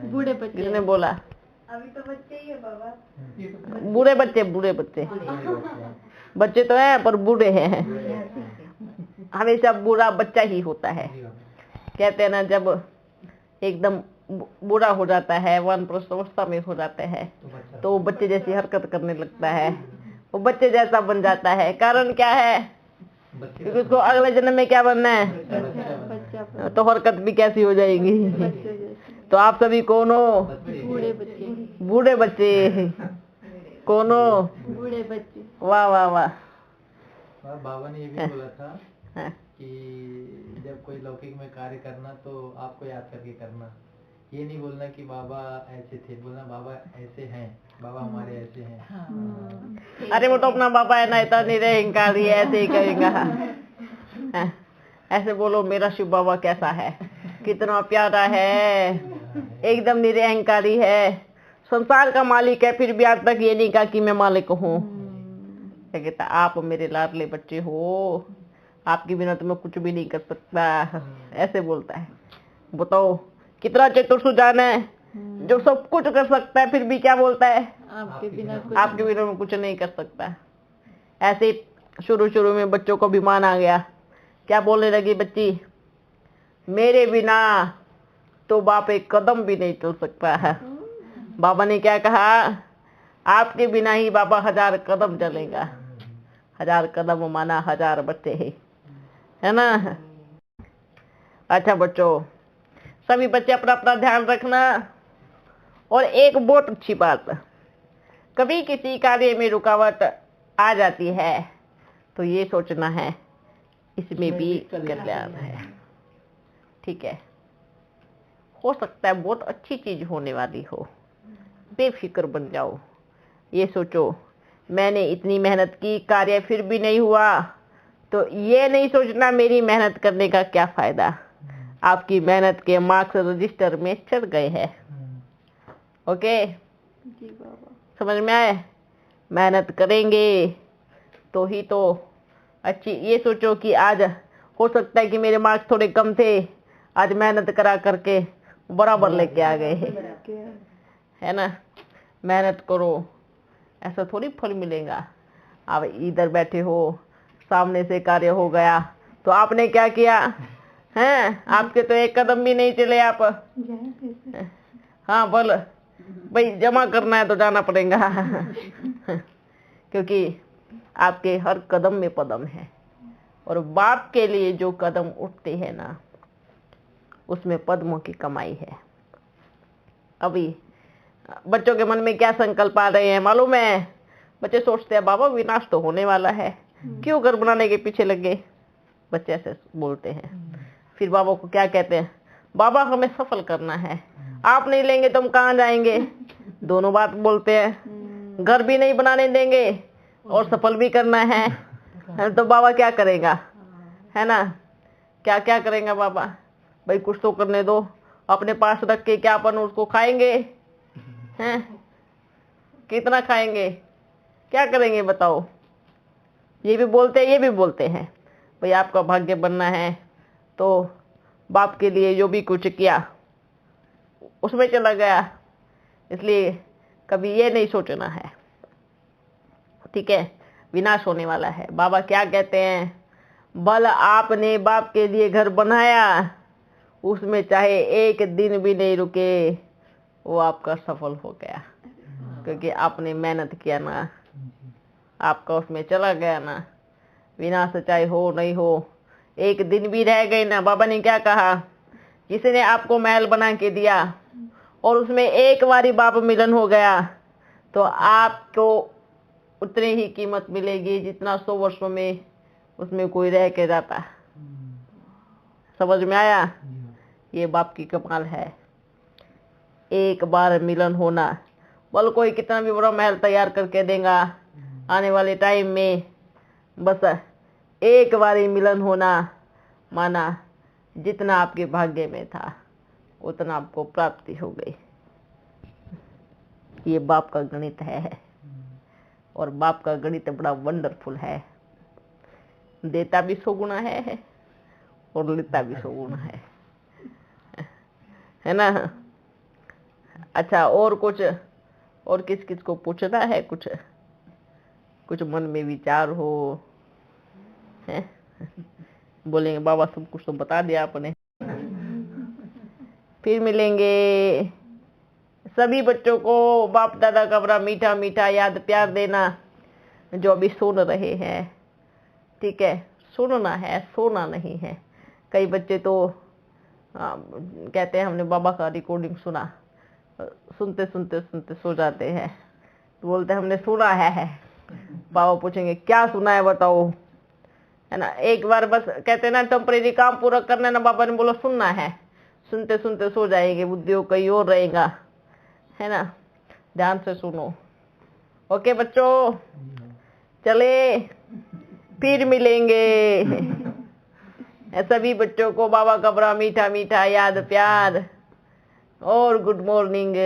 बूढ़े बच्चे। किसने बोला? अभी तो बच्चे ही है बाबा। बूढ़े बच्चे बच्चे तो हैं पर बूढ़े हैं। हमेशा बूढ़ा बच्चा ही होता है। कहते हैं ना, जब एकदम बूढ़ा हो जाता है, वानप्रस्थ अवस्था में हो जाता है, तो वो बच्चे जैसी हरकत करने लगता है, वो बच्चे जैसा बन जाता है। कारण क्या है? क्योंकि उसको अगले जन्म में क्या बनना है, तो हरकत भी कैसी हो जाएगी। तो आप सभी कौन हो? बूढ़े बच्चे कौन हो? बूढ़े बच्चे। वाह वाह वाह। बाबा ने ये भी बोला था कि जब कोई लौकिक में कार्य करना तो आपको याद करके करना। ये नहीं बोलना कि बाबा ऐसे थे, बोलना बाबा ऐसे हैं, बाबा हमारे ऐसे हैं। अरे वो तो अपना बाबा है ना, इतना निरहंकारी है, ऐसे ही कहेगा। ऐसे बोलो, मेरा शिव बाबा कैसा है, कितना प्यारा है, एकदम निरहंकारी है, संसार का मालिक है, फिर भी आज तक ये नहीं कहा कि मैं मालिक हूँ। क्या कहता, आप मेरे लाडले बच्चे हो, आपके बिना तो मैं कुछ भी नहीं कर सकता, ऐसे बोलता है। बताओ कितना चतुर सुजान है, जो सब कुछ कर सकता है, फिर भी क्या बोलता है, आपके बिना मैं कुछ नहीं कर सकता। ऐसे शुरू शुरू में बच्चों को भी मान आ गया। क्या बोलने लगी बच्ची, मेरे बिना तो बाप एक कदम भी नहीं चल सकता है। बाबा ने क्या कहा, आपके बिना ही बाबा 1000 कदम चलेगा। 1000 कदम माना 1000 बच्चे है ना। अच्छा बच्चों, सभी बच्चे अपना अपना ध्यान रखना। और एक बहुत अच्छी बात, कभी किसी कार्य में रुकावट आ जाती है तो ये सोचना है इसमें भी कल्याण है। ठीक है, हो सकता है बहुत अच्छी चीज होने वाली हो, बेफिक्र बन जाओ। ये सोचो मैंने इतनी मेहनत की, कार्य फिर भी नहीं हुआ, तो ये नहीं सोचना मेरी मेहनत करने का क्या फायदा। आपकी मेहनत के मार्क्स रजिस्टर में चढ़ गए हैं। ओके जी बाबा, समझ में आए। मेहनत करेंगे तो ही तो अच्छी। ये सोचो कि आज हो सकता है कि मेरे मार्क्स थोड़े कम थे, आज मेहनत करा करके बराबर लेके आ गए, है ना। मेहनत करो, ऐसा थोड़ी फल मिलेगा। आप इधर बैठे हो, सामने से कार्य हो गया तो आपने क्या किया हैं, आपके तो एक कदम भी नहीं चले आप। हाँ बोल भाई, जमा करना है तो जाना पड़ेगा क्योंकि आपके हर कदम में पदम है। और बाप के लिए जो कदम उठते हैं ना, उसमें पद्मों की कमाई है। अभी बच्चों के मन में क्या संकल्प आ रहे हैं मालूम है। बच्चे सोचते हैं बाबा विनाश तो होने वाला है, क्यों घर बनाने के पीछे लगे। बच्चे ऐसे बोलते हैं। फिर बाबा को क्या कहते हैं, बाबा हमें सफल करना है, आप नहीं लेंगे तो हम कहाँ जाएंगे। दोनों बात बोलते हैं, घर भी नहीं बनाने देंगे और सफल भी करना है तो बाबा क्या करेगा, है ना। क्या क्या करेंगे बाबा, भाई कुछ तो करने दो। अपने पास रख के क्या अपन उसको खाएंगे हैं, कितना खाएंगे, क्या करेंगे बताओ। ये भी बोलते हैं, ये भी बोलते हैं भाई आपका भाग्य बनना है तो बाप के लिए जो भी कुछ किया उसमें चला गया। इसलिए कभी ये नहीं सोचना है, ठीक है, विनाश होने वाला है। बाबा क्या कहते हैं, बल आपने बाप के लिए घर बनाया, उसमें चाहे एक दिन भी नहीं रुके, वो आपका सफल हो गया। क्योंकि आपने मेहनत किया ना, आपका उसमें चला गया ना। विनाश चाहे हो नहीं हो, एक दिन भी रह गई ना। बाबा ने क्या कहा, जिसने आपको महल बना के दिया और उसमें एक बारी बाप मिलन हो गया तो आपको उतनी ही कीमत मिलेगी जितना 100 वर्षों में उसमें कोई रह के जाता। समझ में आया। ये बाप की कमाल है, एक बार मिलन होना। बोल कोई कितना भी बड़ा महल तैयार करके देगा, आने वाले टाइम में बस एक बार मिलन होना, माना जितना आपके भाग्य में था उतना आपको प्राप्ति हो गई। ये बाप का गणित है और बाप का गणित बड़ा वंडरफुल है। देता भी 100 गुना है और लेता भी 100 गुना है ना। अच्छा और कुछ, और किस किस को पूछना है, कुछ मन में विचार हो है। बोलेंगे बाबा सब कुछ तो बता दिया आपने। फिर मिलेंगे। सभी बच्चों को बाप दादा का बड़ा मीठा मीठा याद प्यार देना, जो अभी सुन रहे हैं। ठीक है, सुनना है, सोना नहीं है। कई बच्चे तो कहते हैं हमने बाबा का रिकॉर्डिंग सुना, सुनते सुनते सुनते सो जाते हैं। तो बोलते हैं हमने सुना है। बाबा पूछेंगे क्या सुना है बताओ, है ना। एक बार बस कहते हैं ना टेम्परेरी काम पूरा करना ना, बाबा ने बोला सुनना है। सुनते सुनते सो जाएंगे, बुद्धियों कहीं और रहेगा, है ना। ध्यान से सुनो। ओके बच्चों, चले फिर मिलेंगे। सभी बच्चों को बाबा का बड़ा मीठा मीठा याद प्यार और गुड मॉर्निंग।